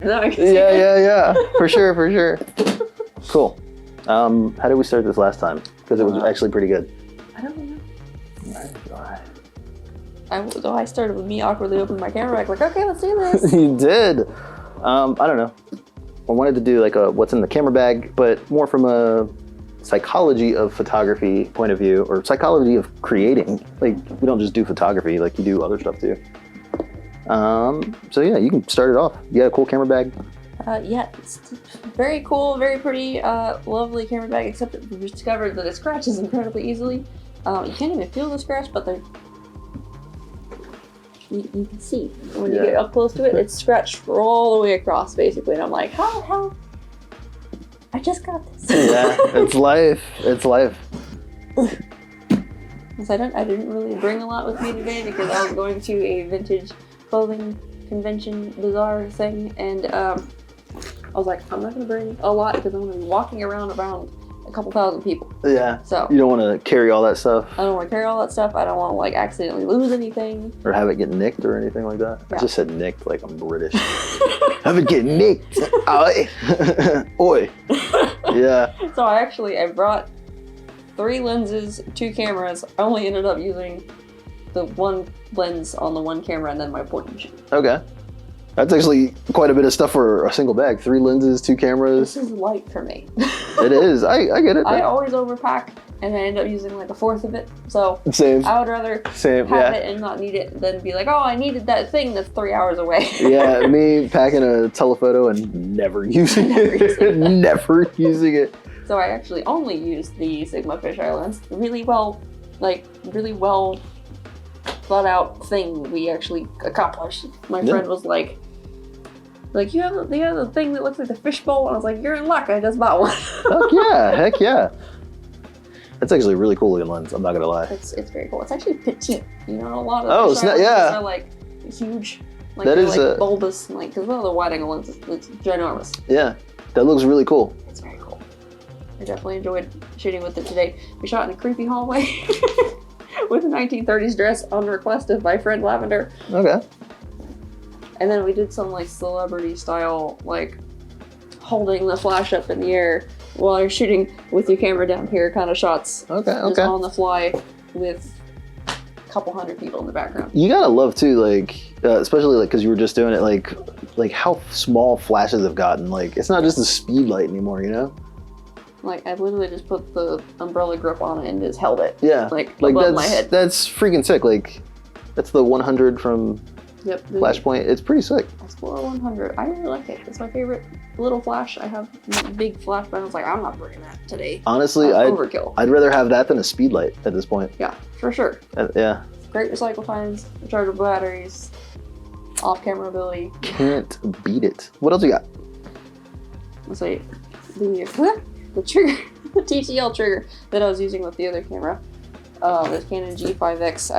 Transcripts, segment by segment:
Yeah. For sure. Cool. How did we start this last time? Because it was actually pretty good. I don't know. I started with me awkwardly opening my camera back, like, okay, let's do this. You did. I don't know. I wanted to do like a what's in the camera bag, but more from a psychology of photography point of view, or psychology of creating. Like, we don't just do photography, like you do other stuff too. So yeah, you can start it off. You got a cool camera bag? Yeah, it's very cool, very pretty, lovely camera bag, except that we discovered that it scratches incredibly easily. You can't even feel the scratch, but you can see when you get up close to it, it's scratched all the way across, basically. And I'm like, how? I just got this. Yeah, it's life. It's life. So I didn't really bring a lot with me today because I was going to a vintage clothing convention bazaar thing, and I was like, I'm not going to bring a lot because I'm going to be walking around a couple thousand people. Yeah. So you don't want to carry all that stuff. I don't want to carry all that stuff. I don't want to like accidentally lose anything or have it get nicked or anything like that. Yeah. I just said nicked like I'm British. Have it get nicked. Oi. Oi. Yeah. So I brought 3 lenses, 2 cameras. I only ended up using the 1 lens on the 1 camera and then my point and shoot. Okay. That's actually quite a bit of stuff for a single bag. 3 lenses, 2 cameras. This is light for me. It is. I get it. I always overpack and I end up using like 1/4 of it. So same. I would rather have it and not need it than be like, oh, I needed that thing that's 3 hours away. Yeah, me packing a telephoto and never using it. Never using it. So I actually only used the Sigma fisheye lens. Really well thought out thing we actually accomplished. My friend was like, you have the thing that looks like the fishbowl, and I was like, you're in luck, I just bought one. Heck yeah. That's actually a really cool looking lens, I'm not gonna lie. It's very cool. It's actually petite. You know, a lot of fisheye lenses are like huge. Like that they're is like bulbous, like, because one of the wide angle lenses, it's ginormous. Yeah, that looks really cool. It's very cool. I definitely enjoyed shooting with it today. We shot in a creepy hallway with a 1930s dress on request of my friend Lavender. Okay. And then we did some like celebrity style, like holding the flash up in the air while you're shooting with your camera down here kind of shots. Okay. Just on the fly with a couple hundred people in the background. You gotta love too, like, especially like because you were just doing it, like how small flashes have gotten. Like, it's not just a speed light anymore, you know? Like, I literally just put the umbrella grip on it and just held it. Yeah. Like above my head. That's freaking sick. Like, that's the 100 from Flashpoint. It's pretty sick. Explorer 100. I really like it. It's my favorite little flash. I have a big flash, but I was like, I'm not bringing that today. Honestly, overkill. I'd rather have that than a speed light at this point. Yeah, for sure. Yeah. Great recycle times, rechargeable batteries, off-camera ability. Can't beat it. What else you got? Let's see. The trigger, the TTL trigger that I was using with the other camera, this Canon G5X.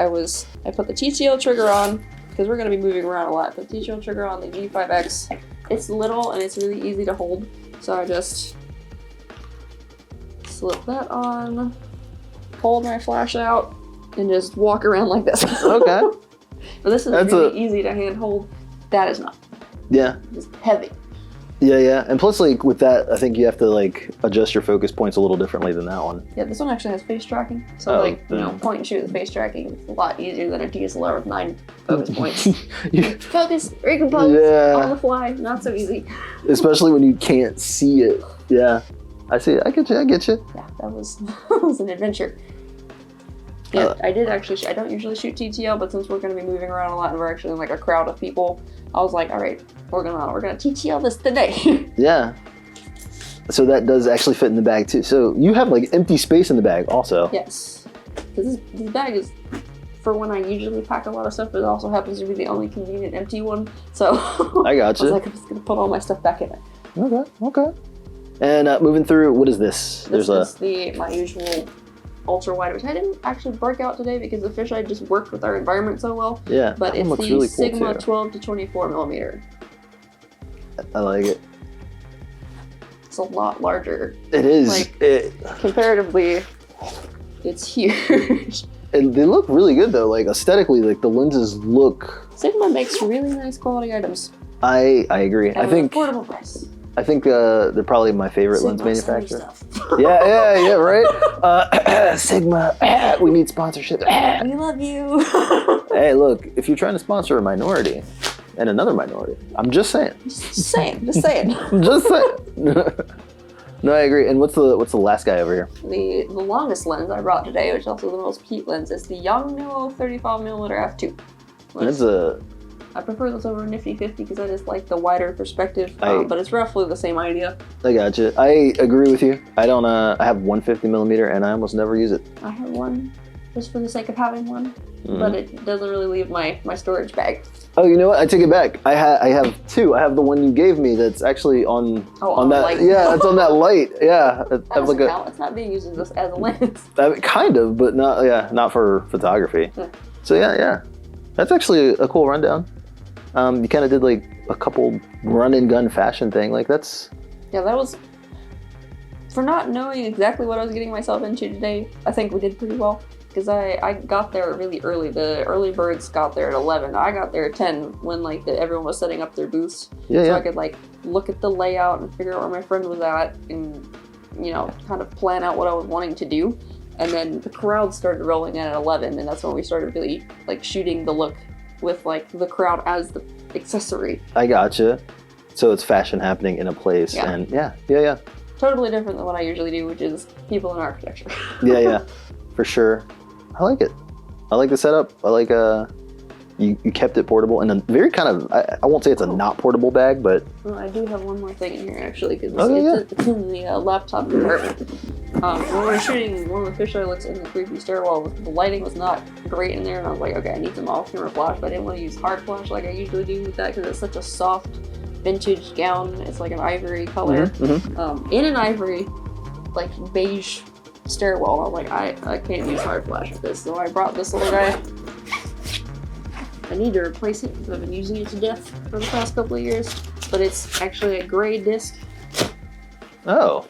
I put the TTL trigger on because we're going to be moving around a lot. Put the TTL trigger on the G5X. It's little and it's really easy to hold, so I just slip that on, hold my flash out, and just walk around like this. Okay. But this is really easy to hand hold. That is not. Yeah. It's heavy. Yeah. And plus, like, with that, I think you have to, like, adjust your focus points a little differently than that one. Yeah, this one actually has face tracking. So, point and shoot with face tracking is a lot easier than a DSLR with 9 focus points. Focus, recompose, on the fly, not so easy. Especially when you can't see it. Yeah. I see it. I get you. Yeah, that was an adventure. Yeah, I don't usually shoot TTL, but since we're going to be moving around a lot and we're actually in like a crowd of people, I was like, all right, we're gonna TTL this today. Yeah. So that does actually fit in the bag too. So you have like empty space in the bag also. Yes. Because this bag is for when I usually pack a lot of stuff, but it also happens to be the only convenient empty one. So I got you. I was like, I'm just gonna put all my stuff back in it. Okay. And moving through, what is this? This is my usual ultra wide, which I didn't actually break out today because the fisheye just worked with our environment so well. Yeah, but it's the really Sigma 12 to 24 millimeter. I like it. It's a lot larger. It is. Like, comparatively, it's huge. And they look really good though. Like aesthetically, like the lenses look. Sigma makes really nice quality items. And I agree. I with think affordable price. they're probably my favorite lens Sigma, send me manufacturer. stuff. Yeah, right. Sigma, we need sponsorship. We love you. Hey, look, if you're trying to sponsor a minority and another minority, I'm just saying. Just saying. Just saying. No, I agree. And what's the last guy over here? The longest lens I brought today, which is also the most peak lens, is the Yongnuo 35mm f2. That's I prefer this over Nifty 50 because I just like the wider perspective, I- but it's roughly the same idea. I gotcha. I agree with you. I don't. I have 150mm, and I almost never use it. I have one just for the sake of having one, but it doesn't really leave my storage bag. Oh, you know what? I take it back. I have two. I have the one you gave me that's actually on that. Light. Yeah, it's on that light. Yeah, That doesn't count. It's not being used as a lens. kind of, but not. Yeah, not for photography. Yeah. So yeah, that's actually a cool rundown. You kind of did like a couple run and gun fashion thing. Like that's. Yeah, that was. For not knowing exactly what I was getting myself into today, I think we did pretty well. Because I got there really early. The early birds got there at 11. I got there at 10 when everyone was setting up their booths. So I could look at the layout and figure out where my friend was at and, kind of plan out what I was wanting to do. And then the crowd started rolling in at 11, and that's when we started really shooting the look with the crowd as the accessory. I gotcha. So it's fashion happening in a place, and yeah. Totally different than what I usually do, which is people in architecture. Yeah, for sure. I like it. I like the setup. I like you kept it portable and a very kind of I won't say it's a not portable bag, but well, I do have one more thing in here actually because it's in the laptop compartment. When we were shooting one of the fisheye looks in the creepy stairwell, the lighting was not great in there, and I was like, okay, I need some off-camera flash, but I didn't want to use hard flash like I usually do with that because it's such a soft vintage gown. It's like an ivory color, in an ivory beige stairwell. I was like, I can't use hard flash with this, so I brought this little guy. I need to replace it because I've been using it to death for the past couple of years, but it's actually a gray disc. Oh.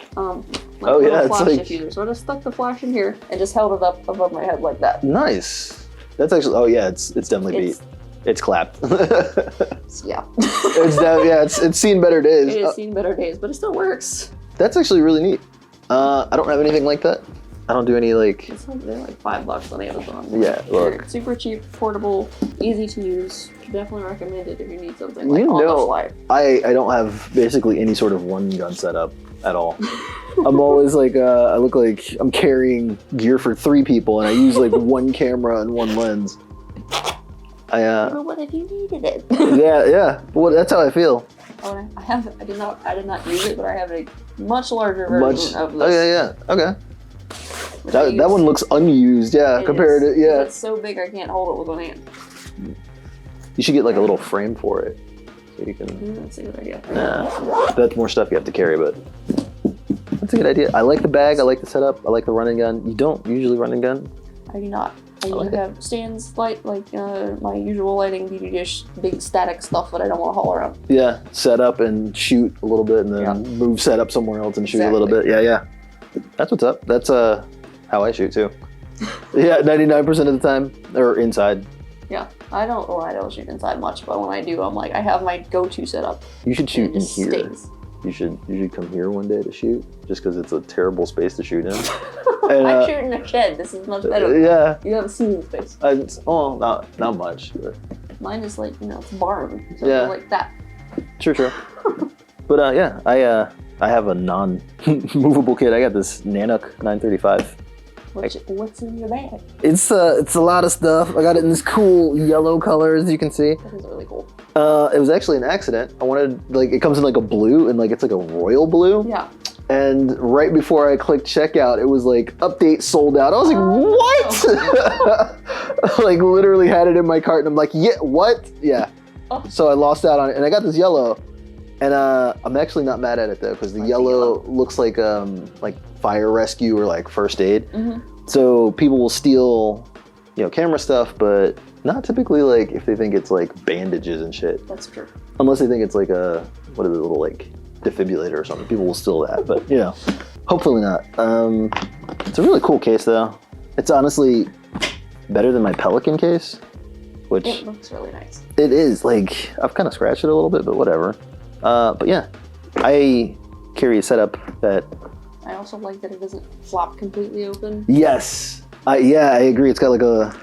It's flash diffuser. So I just stuck the flash in here and just held it up above my head like that. Nice. That's actually it's definitely beat. It's clapped. Yeah. It's seen better days. It has seen better days, but it still works. That's actually really neat. I don't have anything like that. I don't do any It's they're $5 on Amazon. Yeah, look. They're super cheap, portable, easy to use. Definitely recommend it if you need something on the fly. I don't have basically any sort of one gun setup at all. I'm always I look like I'm carrying gear for 3 people, and I use one camera and one lens. But what if you needed it? yeah. Well, that's how I feel. Oh, I did not use it, but I have a much larger version of this. Oh yeah. Okay. That one looks unused, compared to It's so big I can't hold it with one hand. You should get a little frame for it, so you can. That's a good idea. That's more stuff you have to carry, but that's a good idea. I like the bag. I like the setup. I like the run and gun. You don't usually run and gun? I do not. I usually have stands, my usual lighting, beauty dish, big static stuff that I don't want to haul around. Yeah, set up and shoot a little bit, and then move set up somewhere else and shoot a little bit. Yeah. That's what's up. That's how I shoot too. 99% of the time, or inside. Yeah, I don't shoot inside much, but when I do, I have my go-to setup. You should shoot in here. Stays. You should come here one day to shoot, just because it's a terrible space to shoot in. And, I shoot in a shed. This is much better. Yeah. You have a seating space. Not much. But. Mine is it's barn. So like that. True. But I have a non-movable kit. I got this Nanook 935. What's in your bag? It's a lot of stuff. I got it in this cool yellow color, as you can see. That is really cool. It was actually an accident. I wanted it comes in a blue, and it's a royal blue. Yeah. And right before I clicked checkout, it was update sold out. I was what? Literally had it in my cart, and I'm like, yeah, what? Yeah. Oh. So I lost out on it, and I got this yellow, and I'm actually not mad at it though, because the yellow looks like fire rescue or first aid. Mm-hmm. So people will steal, camera stuff, but not typically if they think it's bandages and shit. That's true. Unless they think it's a little defibrillator or something. People will steal that, but hopefully not. It's a really cool case though. It's honestly better than my Pelican case. which It looks really nice. it is. Like, I've kind of scratched it a little bit, but whatever. But yeah, I carry a setup that... I also like that it doesn't flop completely open. Yes. Yeah, I agree. It's got like a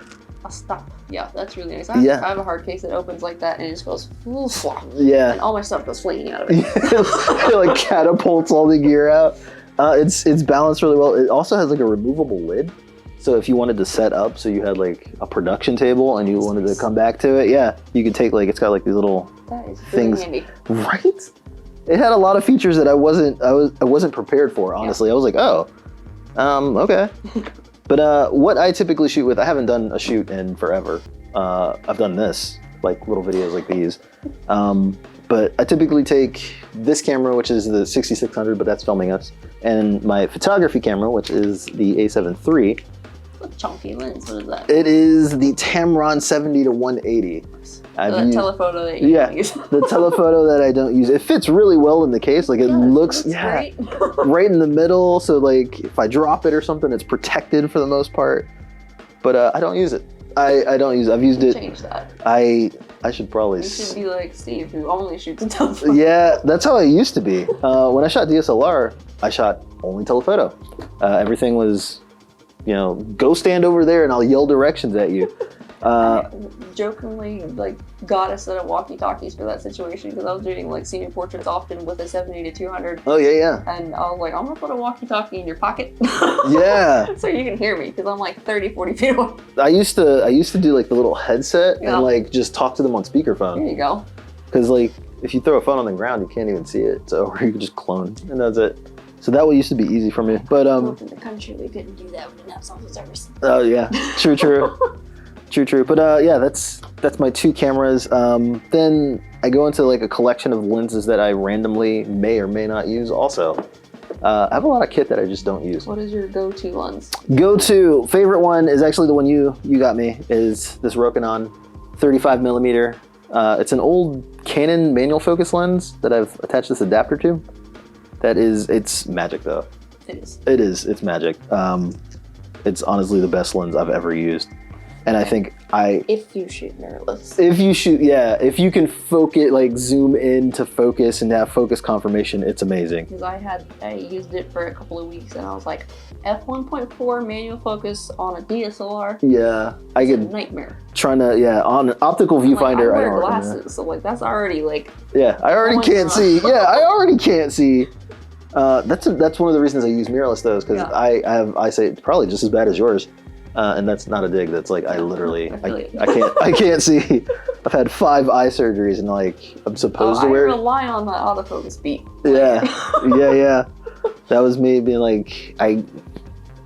stop. Yeah, that's really nice. I have a hard case that opens like that and it just goes full flop. Yeah. And all my stuff goes flinging out of it. It like catapults all the gear out. It's balanced really well. It also has like a removable lid. So if you wanted to set up, so you had like a production table and you wanted to come back to it, yeah, you could take like, it's got like these little that is things. really handy. Right? It had a lot of features that I wasn't prepared for, honestly. Yeah. I was like, oh, okay. But what I typically shoot with, I haven't done a shoot in forever. I've done this, like little videos like these. But I typically take this camera, which is the 6600, but that's filming us, and my photography camera, which is the A7 III. What chunky lens? What is that? It is the Tamron 70 to 180. The telephoto that you don't use. The telephoto that I don't use. It fits really well in the case. Like it looks great. Right in the middle. So like if I drop it or something, it's protected for the most part. But I don't use it. I don't use it. I've used it. Change that. I should probably. You should be like Steve, who only shoots a telephoto. Yeah, that's how I used to be. When I shot DSLR, I shot only telephoto. Everything was, you know, go stand over there and I'll yell directions at you. I jokingly like got a set of walkie-talkies for that situation because I was doing like senior portraits often with a 70 to 200. Oh yeah. And I was like, I'm gonna put a walkie-talkie in your pocket. Yeah. So you can hear me because I'm like 30, 40 feet away. I used to do like the little headset and like just talk to them on speakerphone. There you go. Because like if you throw a phone on the ground, you can't even see it. So or you can just clone and that's it. So that one used to be easy for me. But in the country we couldn't do that. We didn't have cell phone service. Oh yeah, true. True. But yeah, that's my two cameras. Then I go into like a collection of lenses that I randomly may or may not use also. I have a lot of kit that I just don't use. What is your go-to lens? Go-to favorite one is actually the one you got me, is this Rokinon 35 millimeter. It's an old Canon manual focus lens that I've attached this adapter to. It's magic though. It is. It's magic. It's honestly the best lens I've ever used. And I think if you shoot mirrorless. If you can focus, like zoom in to focus and have focus confirmation, it's amazing. Because I used it for a couple of weeks and I was like, f1.4 manual focus on a DSLR. Yeah, it's a nightmare. Trying to on an optical viewfinder. I wear glasses, so like that's already like. Yeah, I already can't see. Yeah, I already can't see. That's one of the reasons I use mirrorless though, is because I say it's probably just as bad as yours. And that's not a dig. That's like I literally I can't see. I've had 5 eye surgeries and like I'm supposed to wear. I rely on the autofocus beat. Yeah, yeah. That was me being like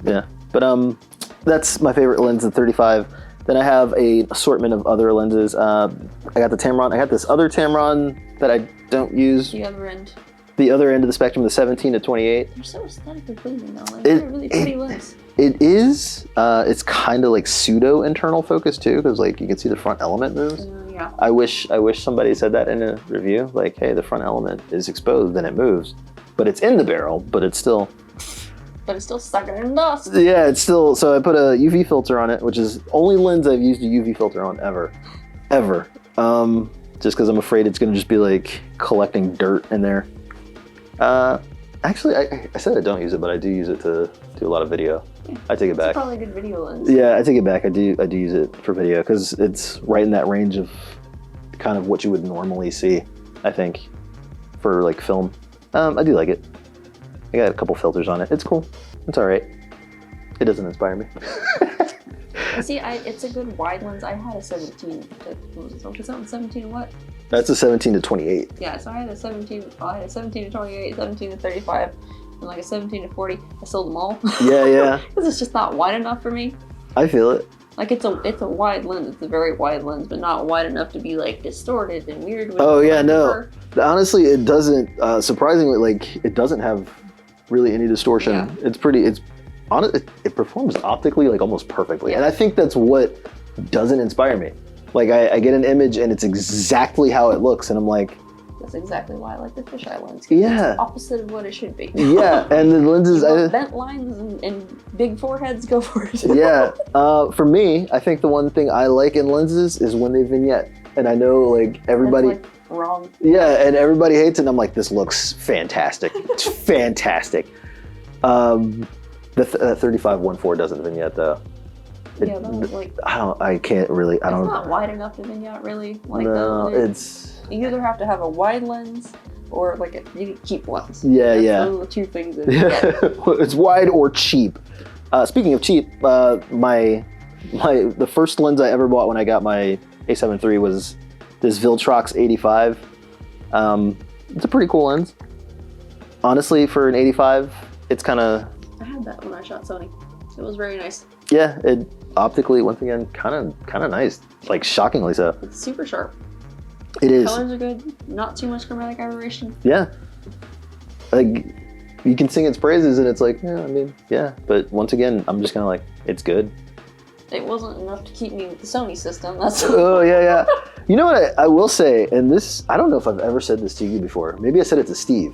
But that's my favorite lens, the 35. Then I have a assortment of other lenses. I got the Tamron. I got this other Tamron that I don't use. The other end. The other end of the spectrum, the 17 to 28. They're so aesthetically pleasing though. Like, they're a really pretty lens. It is. It's kind of like pseudo internal focus too, because like you can see the front element moves. Yeah. I wish somebody said that in a review, like, hey, the front element is exposed and it moves, but it's in the barrel, but it's still. But it's still sucking in dust. Yeah, it's still. So I put a UV filter on it, which is only lens I've used a UV filter on ever. Just because I'm afraid it's gonna just be like collecting dirt in there. Actually, I said I don't use it, but I do use it to do a lot of video. Yeah. I take it back. It's probably a good video lens. Yeah, I take it back. I do use it for video because it's right in that range of kind of what you would normally see, I think, for like film. I do like it. I got a couple filters on it. It's cool. It's all right. It doesn't inspire me. See, it's a good wide lens. I had a 17. Was it 17 what? That's a 17 to 28. Yeah, so I had a 17 to 28, 17 to 35, and like a 17 to 40. I sold them all. Yeah. Because it's just not wide enough for me. I feel it. Like it's a wide lens. It's a very wide lens, but not wide enough to be like distorted and weird. Oh yeah, no. Honestly, it doesn't. Surprisingly, like it doesn't have really any distortion. Yeah. It's pretty. It performs optically like almost perfectly, and I think that's what doesn't inspire me. Like I get an image and it's exactly how it looks, and I'm like, That's exactly why I like the fisheye lens. 'Cause Yeah. it's the opposite of what it should be. Yeah, and the lenses. You want bent lines and big foreheads, go for it. Yeah. For me, I think the one thing I like in lenses is when they vignette, and I know like everybody. That's, like, wrong. Yeah, and everybody hates it. And I'm like, this looks fantastic. It's fantastic. The 35-1.4 doesn't vignette though. Yeah, that was like. I can't really. It's not wide enough to vignette really. Like No, it's. You either have to have a wide lens or like you can keep lens. Yeah, yeah. Those are the two things that vignette. It's wide or cheap. Speaking of cheap, the first lens I ever bought when I got my A7 III was this Viltrox 85. It's a pretty cool lens. Honestly, for an 85, it's kind of. I had that when I shot Sony. It was very nice. Yeah, it optically, once again, kind of nice. Like shockingly so. It's super sharp. It is. Colors are good. Not too much chromatic aberration. Yeah. Like you can sing its praises, and it's like, yeah, I mean, yeah. But once again, I'm just kind of like, it's good. It wasn't enough to keep me with the Sony system. That's. Oh yeah, yeah. You know what I will say, and this, I don't know if I've ever said this to you before. Maybe I said it to Steve.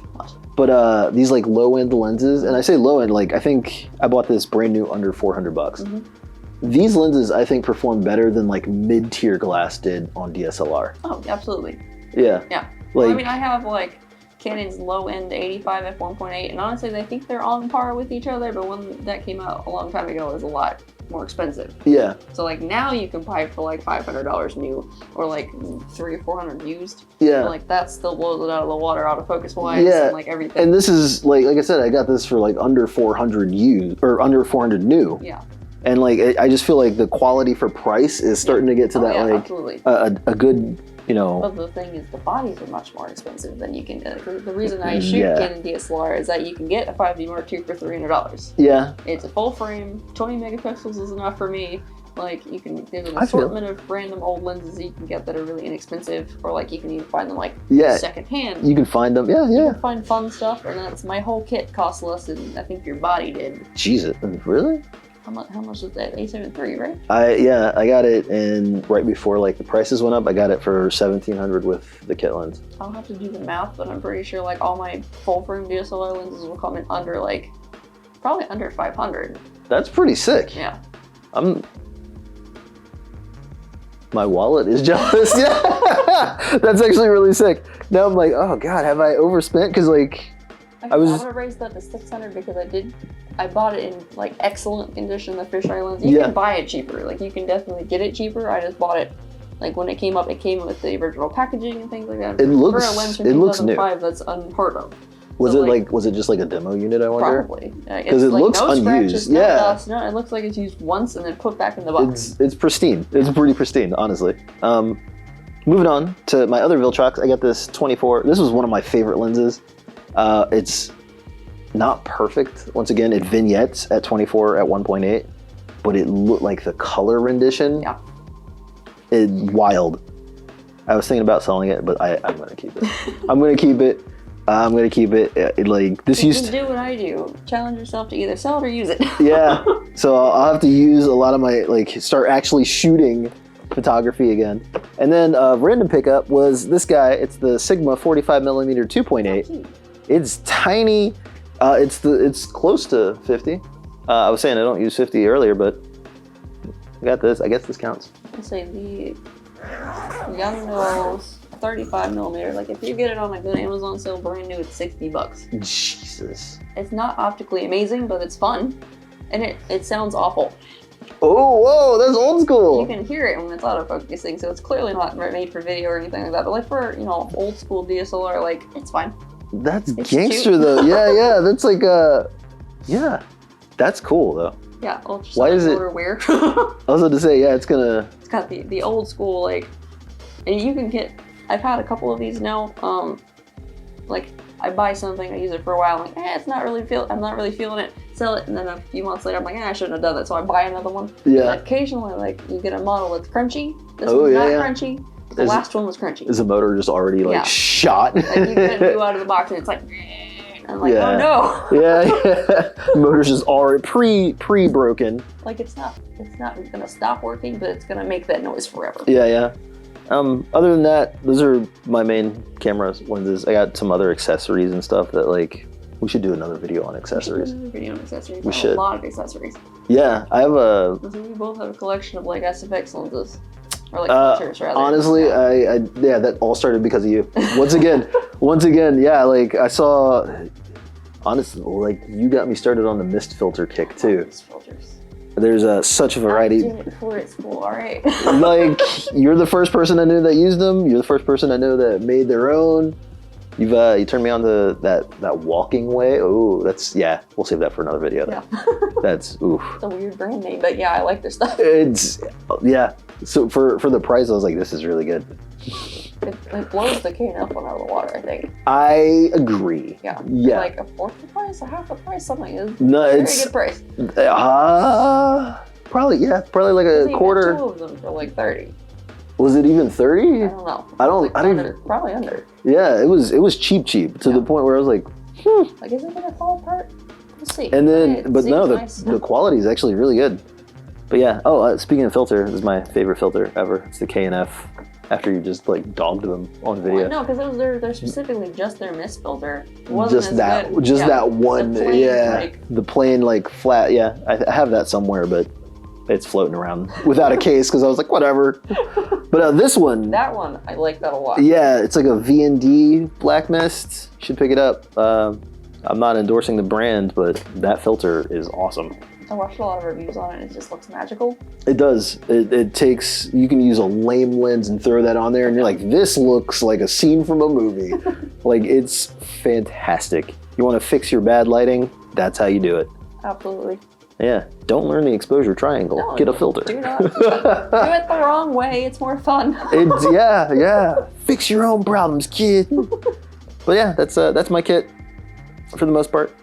But these like low end lenses, and I say low end, like I think I bought this brand new under $400. Mm-hmm. These lenses I think perform better than like mid tier glass did on DSLR. Oh, absolutely. Yeah. Yeah. Like, Well, I mean, I have like Canon's low end 85 f1.8, and honestly, I think they're on par with each other. But when that came out a long time ago, it was a lot more expensive. yeah. So like now you can buy for like $500 new, or like $300 or $400 used. Yeah. But, like that still blows it out of the water, autofocus wise, Yeah. and like everything. And this is like I said, I got this for like under 400 used or under 400 new. Yeah. And like I just feel like the quality for price is starting to get to that yeah, like absolutely. a good, you know. But the thing is, the bodies are much more expensive than you can get. The reason I shoot Yeah. Canon DSLR is that you can get a 5D Mark II for $300. Yeah. It's a full frame, 20 megapixels is enough for me. Like you can, there's an I feel- assortment of random old lenses that you can get that are really inexpensive, or like you can even find them like Yeah. secondhand. You can find them. Yeah, You yeah. can find fun stuff, and that's my whole kit cost less than I think your body did. Jesus, really? How much was that? A7 III, right? I got it, and right before like the prices went up, I got it for $1,700 with the kit lens. I'll have to do the math, but I'm pretty sure like all my full frame DSLR lenses will come in under like probably under 500. That's pretty sick. Yeah. My wallet is jealous. Yeah, that's actually really sick. Now I'm like, oh god, have I overspent? Because like, I was- would have raised that to 600 because I bought it in like excellent condition, the fisheye lens. You Yeah. can buy it cheaper. Like you can definitely get it cheaper. I just bought it like when it came up. It came with the original packaging and things like that. It looks- for a lens from it looks new. 2005, that's unheard of. was So, it was it just like a demo unit? I wonder. Probably. 'Cause it like looks no unused, scratches, no yeah. dust, no, it looks like it's used once and then put back in the box. It's pristine. It's pretty pristine, honestly. Moving on to my other Viltrox, I got this 24. This was one of my favorite lenses. It's not perfect. Once again, it vignettes at 24 at 1.8, but it looked like the color rendition. Yeah. It wild. I was thinking about selling it, but I'm gonna keep it. I'm gonna keep it. I'm gonna keep it. Like this You used. can do what I do. Challenge yourself to either sell it or use it. Yeah. So I'll have to use a lot of my start actually shooting photography again. And then random pickup was this guy. It's the Sigma 45mm 2.8. It's tiny. It's close to 50. I was saying I don't use 50 earlier, but I got this. I guess this counts. Let's say the Yongnuo's 35mm. Like if you get it on a good Amazon sale, brand new, it's $60. Jesus. It's not optically amazing, but it's fun, and it sounds awful. Oh, whoa, that's old school. You can hear it when it's autofocusing, so it's clearly not made for video or anything like that. But like for old school DSLR, like it's fine. That's It's gangster cute. though. Yeah, yeah. That's like yeah. That's cool though. Yeah. Why is it- motor wear? I was about to say, yeah, it's gonna. It's got the old school like, and you can get. I've had a couple of these now. Like I buy something, I use it for a while, I'm like, I'm not really feeling it. Sell it, and then a few months later, I'm like, I shouldn't have done that, so I buy another one. Yeah. And occasionally, like you get a model that's crunchy. This Oh, one's yeah, not yeah. crunchy. The Is- last one was crunchy. Is the motor just already Yeah. shot? Like you get it new out of the box, and it's like, and I'm like, Yeah. oh no. Yeah. Motor's just already pre broken. Like it's not gonna stop working, but it's gonna make that noise forever. Yeah, yeah. Other than that, those are my main camera lenses. I got some other accessories and stuff that like we should do another video on accessories. We should. A lot of accessories. Yeah, I have a. We both have a collection of like SFX lenses, or like filters rather. Honestly, yeah, that all started because of you. Once again, yeah, like I saw. Honestly, like you got me started on the mist filter kick too. Mist filters. There's such a variety. I did it before at school, all right. Like you're the first person I knew that used them. You're the first person I know that made their own. You turned me on to that walking way. Oh, yeah. We'll save that for another video. Yeah. That's oof. It's a weird brand name, but yeah, I like their stuff. It's yeah. So for the price, I was like, this is really good. It blows the K&F one out of the water, I think. I agree. Yeah. Yeah. Like a fourth the price, a half the price, something is No, very it's good price. Probably like a quarter. Two of them for like 30. Was it even 30? I don't know. I don't Under, even. probably under. Yeah, it was cheap to the point where I was like, Like, is it gonna fall apart? We'll see. And then, but no, nice. the quality is actually really good. But yeah. Oh, speaking of filter, this is my favorite filter ever. It's the K&F. After you just like dogged them on video. Well, no, because they're specifically just their mist filter. It wasn't Just as that, good. just Yeah. that one. The plain, Yeah, like- the plain like flat. Yeah, I have that somewhere, but it's floating around without a case because I was like, whatever. But this one. That one, I like that a lot. Yeah, it's like a V&D black mist. You should pick it up. I'm not endorsing the brand, but that filter is awesome. I watched a lot of reviews on it, and it just looks magical. It does. It takes, you can use a lame lens and throw that on there and you're like, this looks like a scene from a movie. Like, it's fantastic. You want to fix your bad lighting? That's how you do it. Absolutely. Yeah. Don't learn the exposure triangle. No, Get a filter. Do not. Do it the wrong way. It's more fun. Yeah. Fix your own problems, kid. But yeah, that's my kit for the most part.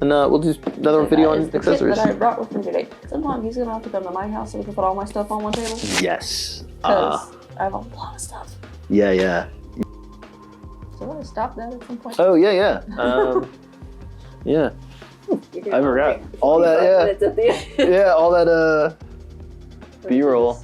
And we'll do another video on accessories. That I brought with me today. Sometime he's gonna have to come to my house so we can put all my stuff on one table. Yes. Because I have a lot of stuff. Yeah. So we're gonna stop that at some point. Oh yeah. Yeah. I forgot all that. Yeah. At the end. Yeah, all that B-roll.